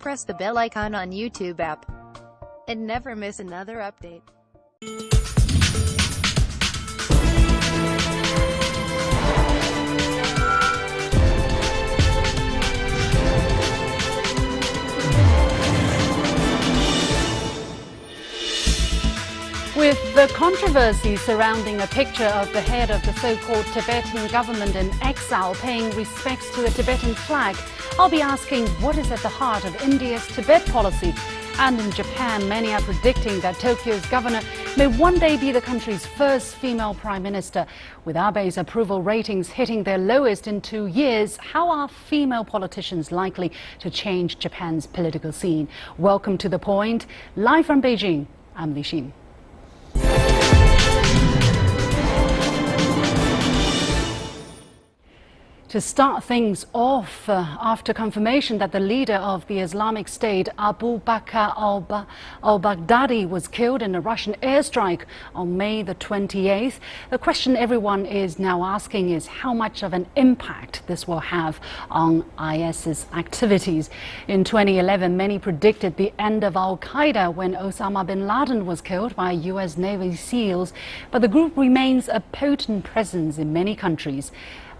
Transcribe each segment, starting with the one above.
press the bell icon on YouTube app and never miss another update. With the controversy surrounding a picture of the head of the so-called Tibetan government in exile paying respects to a Tibetan flag, I'll be asking what is at the heart of India's Tibet policy. And in Japan, many are predicting that Tokyo's governor may one day be the country's first female prime minister. With Abe's approval ratings hitting their lowest in 2 years, how are female politicians likely to change Japan's political scene? Welcome to The Point. Live from Beijing, I'm Li Xin. To start things off, after confirmation that the leader of the Islamic State, Abu Bakr al-Baghdadi, was killed in a Russian airstrike on May the 28th, the question everyone is now asking is how much of an impact this will have on IS's activities. In 2011, many predicted the end of Al-Qaeda when Osama bin Laden was killed by US Navy SEALs, but the group remains a potent presence in many countries.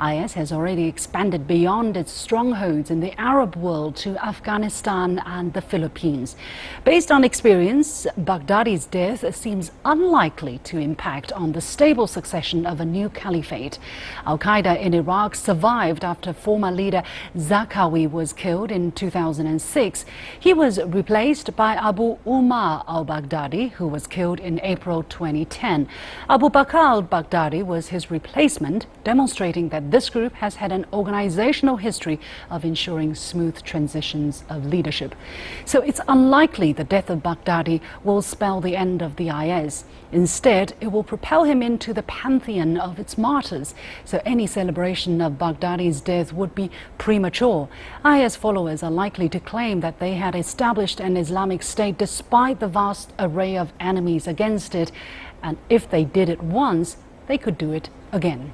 IS has already expanded beyond its strongholds in the Arab world to Afghanistan and the Philippines. Based on experience, Baghdadi's death seems unlikely to impact on the stable succession of a new caliphate. Al-Qaeda in Iraq survived after former leader Zarqawi was killed in 2006. He was replaced by Abu Umar al-Baghdadi, who was killed in April 2010. Abu Bakr al-Baghdadi was his replacement, demonstrating that this group has had an organizational history of ensuring smooth transitions of leadership. So it's unlikely the death of Baghdadi will spell the end of the IS. Instead, it will propel him into the pantheon of its martyrs. So any celebration of Baghdadi's death would be premature. IS followers are likely to claim that they had established an Islamic State despite the vast array of enemies against it. And if they did it once, they could do it again.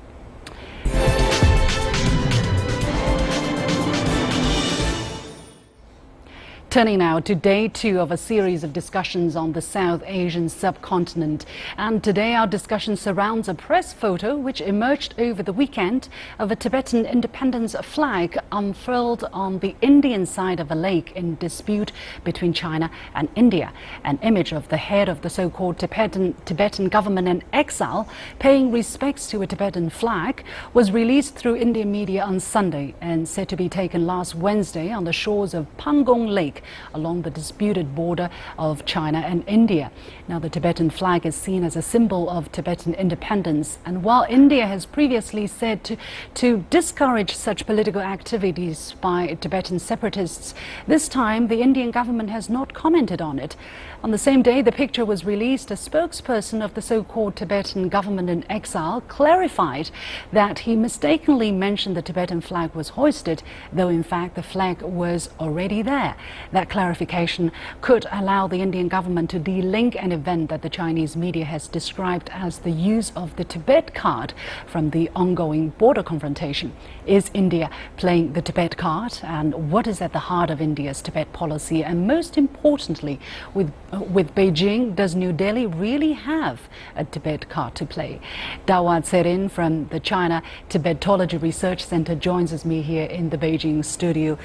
Turning now to day 2 of a series of discussions on the South Asian subcontinent. And today our discussion surrounds a press photo which emerged over the weekend of a Tibetan independence flag unfurled on the Indian side of a lake in dispute between China and India. An image of the head of the so-called Tibetan government in exile paying respects to a Tibetan flag was released through Indian media on Sunday and said to be taken last Wednesday on the shores of Pangong Lake along the disputed border of China and India. Now, the Tibetan flag is seen as a symbol of Tibetan independence, and while India has previously said to discourage such political activities by Tibetan separatists, this time the Indian government has not commented on it. On the same day the picture was released, a spokesperson of the so-called Tibetan government in exile clarified that he mistakenly mentioned the Tibetan flag was hoisted, though in fact the flag was already there. That clarification could allow the Indian government to de-link an event that the Chinese media has described as the use of the Tibet card from the ongoing border confrontation. Is India playing the Tibet card? And what is at the heart of India's Tibet policy? And most importantly, with Beijing, does New Delhi really have a Tibet card to play? Dawat Serin from the China Tibetology Research Center joins me here in the Beijing studio.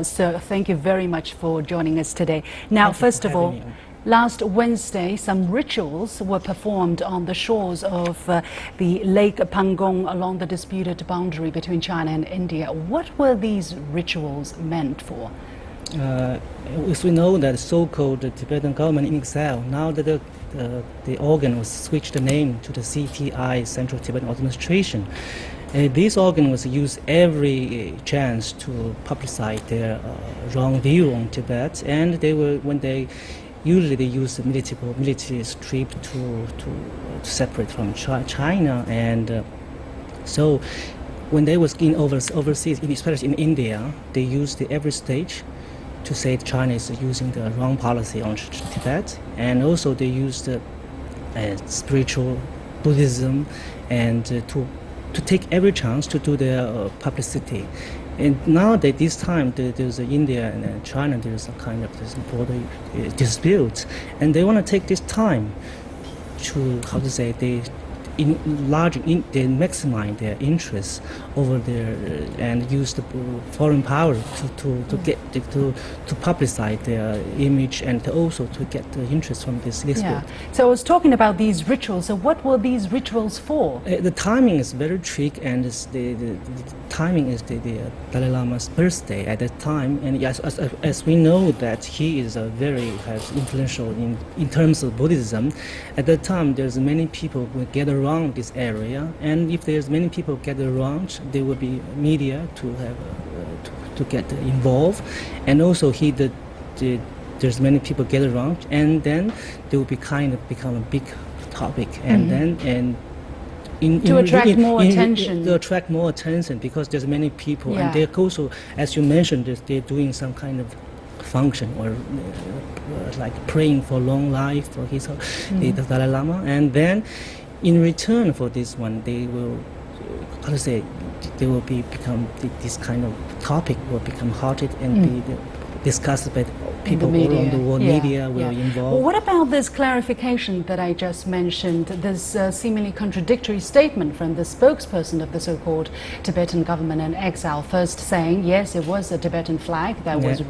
So thank you very much for joining us today. Now, first of all, last Wednesday, some rituals were performed on the shores of the Lake Pangong along the disputed boundary between China and India. What were these rituals meant for? As we know that so-called Tibetan government in exile, now that the organ was switched the name to the CTI, Central Tibetan Administration. This organ was used every chance to publicize their wrong view on Tibet, and usually they use the military strip to separate from China, and so when they was in overseas, especially in India, they used every stage to say China is using the wrong policy on Tibet, and also they used spiritual Buddhism and to take every chance to do their publicity. And nowadays, this time, there's India and China, there's a kind of this border dispute, and they want to take this time to, how to say, they they maximize their interests over there and use the foreign power to publicize their image and also to get the interest from this dispute. Yeah. So I was talking about these rituals. So what were these rituals for? The timing is very tricky, and the timing is the Dalai Lama's birthday at that time. And yes, as we know that he is a very influential in terms of Buddhism. At that time, there's many people will get around this area, and if there's many people get around, there will be media to have to get involved, and also there's many people get around, and then they will be kind of become a big topic, and then to attract more attention. To attract more attention, because there's many people, Yeah. and they're also, as you mentioned, they're doing some kind of function or like praying for long life for the Dalai Lama, and then in return for this one, they will, how to say, they will become this kind of topic will become heated and be discussed by people all around the world. Media will involve. Well, what about this clarification that I just mentioned, this seemingly contradictory statement from the spokesperson of the so-called Tibetan government in exile, first saying, yes, it was a Tibetan flag that was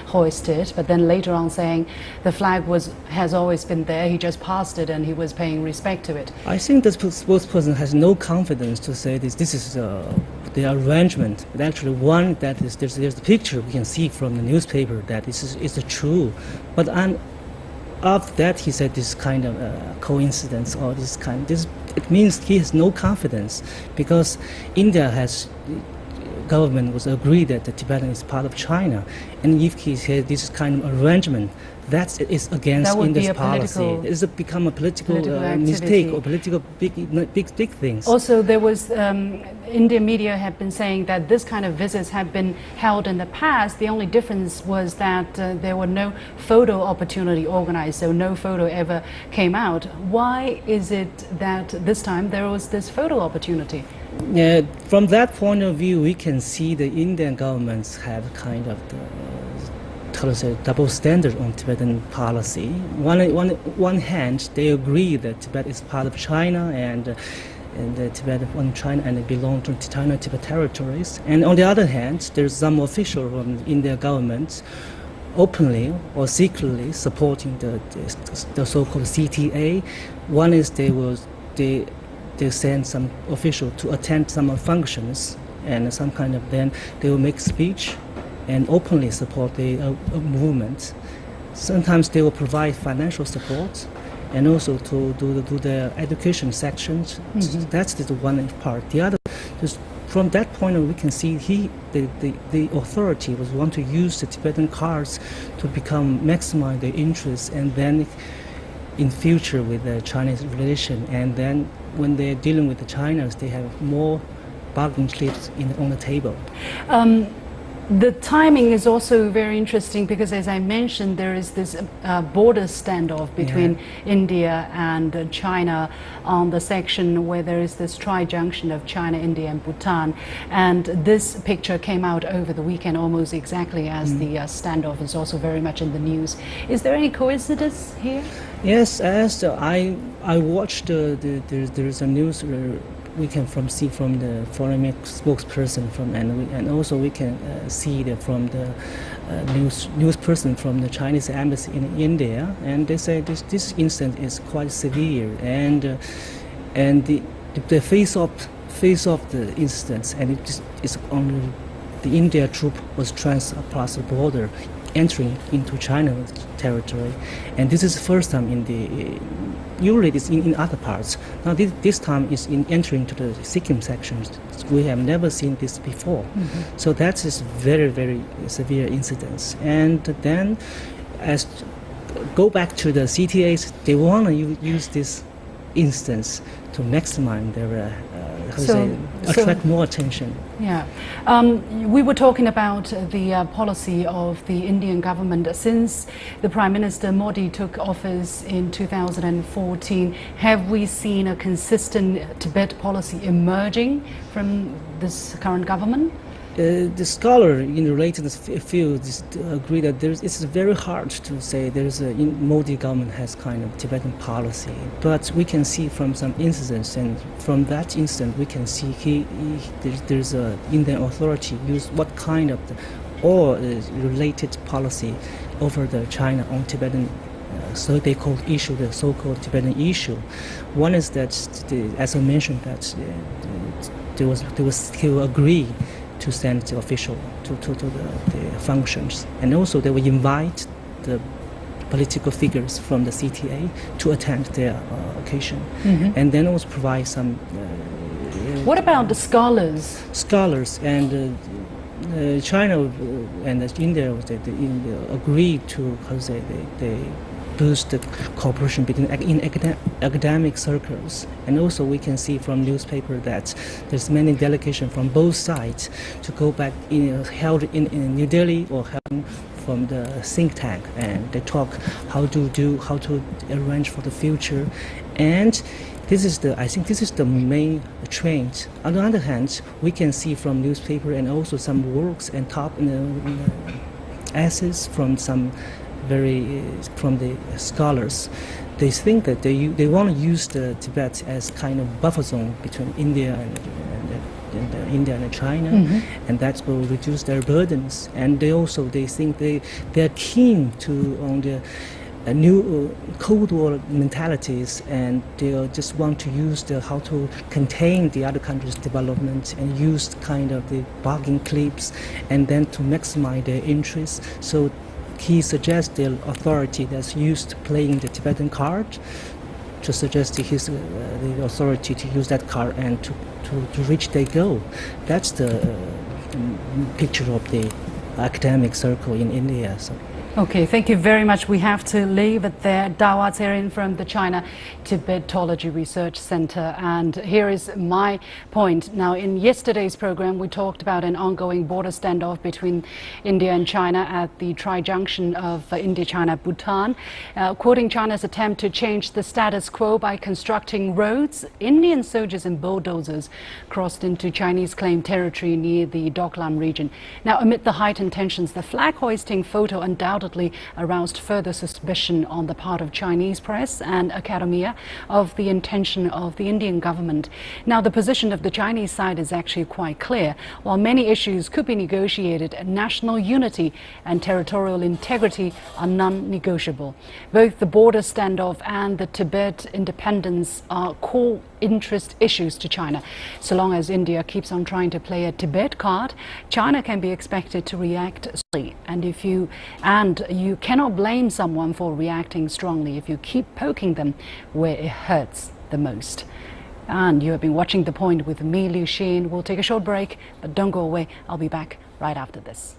hoisted, but then later on saying the flag has always been there, he just passed it and he was paying respect to it. I think the spokesperson has no confidence to say this is the arrangement, but actually one that is there's the picture we can see from the newspaper that is true, but after that he said this kind of coincidence or it means he has no confidence, because India has government was agreed that the Tibetan is part of China, and if he said this kind of arrangement, that is against India's policy. It's become a political mistake or political big things. Also, there was Indian media have been saying that this kind of visits have been held in the past. The only difference was that there were no photo opportunity organized, so no photo ever came out. Why is it that this time there was this photo opportunity? Yeah, from that point of view, we can see the Indian governments have kind of double standard on Tibetan policy. One hand, they agree that Tibet is part of China and Tibet is one China and it belongs to China-Tibet territories. And on the other hand, there's some official from Indian government openly or secretly supporting the so-called CTA. One is they send some official to attend some functions and some kind of, then they will make speech and openly support the movement. Sometimes they will provide financial support and also to do the education sections. That's the one part. The other, just from that point on, we can see the authority was want to use the Tibetan cards to maximize their interests, and then in future with the Chinese relation, and then when they're dealing with the Chinas, they have more bargaining chips on the table. The timing is also very interesting because, as I mentioned, there is this border standoff between India and China on the section where there is this tri-junction of China, India and Bhutan. And this picture came out over the weekend almost exactly as the standoff is also very much in the news. Is there any coincidence here? Yes, as I watched, there's a news we can see from the foreign spokesperson and also we can see from the news person from the Chinese embassy in India, and they say this incident is quite severe, and the face of the incident, and it is only the India troop was across the border, entering into China's territory, and this is the first time usually it's in other parts. Now this time is in entering to the Sikkim sections. We have never seen this before. So that is very, very severe incidents. And then go back to the CTAs, they want to use this instance to maximize their attract more attention. Yeah. We were talking about the policy of the Indian government since the Prime Minister Modi took office in 2014. Have we seen a consistent Tibet policy emerging from this current government? The scholar in related fields agree that it's very hard to say Modi government has kind of Tibetan policy, but we can see from some incidents, and from that incident we can see there's a Indian authority use what kind of related policy over the China on Tibetan. So they called issue the so-called Tibetan issue. One is that, as I mentioned, that they will agree to send the official to the functions, and also they will invite the political figures from the CTA to attend their occasion, and then also provide some. What about the scholars? Scholars and China and India, they agreed to they boost the cooperation between academic circles, and also we can see from newspaper that there's many delegations from both sides to go back held in New Delhi or held from the think tank, and they talk how to arrange for the future, and I think this is the main trend. On the other hand, we can see from newspaper and also some works and essays from the scholars. They think that they want to use the Tibet as kind of buffer zone between India and China, and that will reduce their burdens. And they think they are keen to on the new Cold War mentalities, and they just want to use how to contain the other countries' development and use kind of the bargaining clips, and then to maximize their interests. So he suggests the authority that's used to playing the Tibetan card to suggest the authority to use that card and to reach their goal. That's the picture of the academic circle in India. So. Okay, thank you very much. We have to leave it there. Dawa Tserin from the China Tibetology Research Center. And here is my point. Now, in yesterday's program, we talked about an ongoing border standoff between India and China at the tri-junction of India, China, Bhutan. Quoting China's attempt to change the status quo by constructing roads, Indian soldiers and bulldozers crossed into Chinese claimed territory near the Doklam region. Now, amid the heightened tensions, the flag-hoisting photo undoubtedly aroused further suspicion on the part of Chinese press and academia of the intention of the Indian government. Now, the position of the Chinese side is actually quite clear. While many issues could be negotiated, national unity and territorial integrity are non-negotiable. Both the border standoff and the Tibet independence are core interest issues to China. So long as India keeps on trying to play a Tibet card, China can be expected to react strongly. And you cannot blame someone for reacting strongly if you keep poking them where it hurts the most. And you have been watching The Point with me, Liu Xin. We'll take a short break, but don't go away. I'll be back right after this.